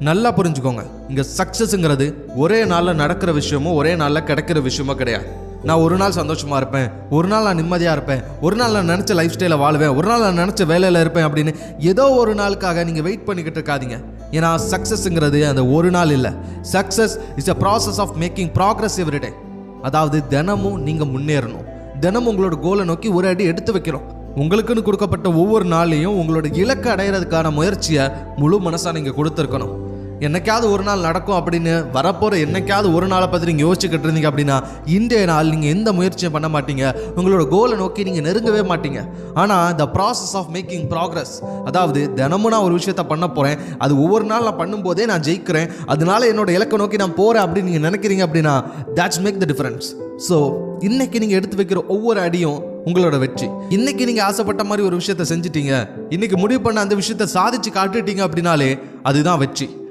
நல்லா புரிஞ்சுக்கோங்க, இங்க சக்சஸ்ங்கிறது ஒரே நாள்ல நடக்கிற விஷயமோ ஒரே நாள்ல கிடைக்கிற விஷயமோ கிடையாது. நான் ஒரு நாள் சந்தோஷமா இருப்பேன், ஒரு நாள் நான் நிம்மதியா இருப்பேன், ஒரு நாள் நான் நினைச்ச லைஃப் ஸ்டைல வாழுவேன், ஒரு நாள் நான் நினைச்ச வேலையில இருப்பேன் அப்படின்னு ஏதோ ஒரு நாளுக்காக நீங்க வெயிட் பண்ணிக்கிட்டு இருக்காதீங்க. ஏன்னா சக்சஸ்ங்கிறது அந்த ஒரு நாள் இல்லை. Success is a process of making progress every day. அதாவது தினமும் நீங்க முன்னேறணும், தினமும் உங்களோட கோலை நோக்கி ஒரு அடி எடுத்து வைக்கணும். உங்களுக்குன்னு கொடுக்கப்பட்ட ஒவ்வொரு நாளையும் உங்களோட இலக்கை அடையிறதுக்கான முயற்சியை முழு மனசா நீங்க கொடுத்துருக்கணும். என்னைக்காவது ஒரு நாள் நடக்கும் அப்படின்னு வரப்போற என்னைக்காவது ஒரு நாளை பற்றி நீங்கள் யோசிச்சுக்கிட்டு இருந்தீங்க அப்படின்னா இன்றைய நாள் நீங்கள் எந்த முயற்சியும் பண்ண மாட்டீங்க, உங்களோட கோலை நோக்கி நீங்கள் நெருங்கவே மாட்டீங்க. ஆனால் the process of making progress, அதாவது தினமும் நான் ஒரு விஷயத்த பண்ண போகிறேன், அது ஒவ்வொரு நாள் நான் பண்ணும்போதே நான் ஜெயிக்கிறேன், அதனால என்னோட இலக்கை நோக்கி நான் போகிறேன் அப்படின்னு நீங்கள் நினைக்கிறீங்க அப்படின்னா that's make the difference. So இன்னைக்கு நீங்கள் எடுத்து வைக்கிற ஒவ்வொரு அடியும் உங்களோட வெற்றி. இன்னைக்கு நீங்கள் ஆசைப்பட்ட மாதிரி ஒரு விஷயத்த செஞ்சுட்டீங்க, இன்னைக்கு முடிவு பண்ண அந்த விஷயத்த சாதிச்சு காட்டுட்டீங்க அப்படின்னாலே அதுதான் வெற்றி.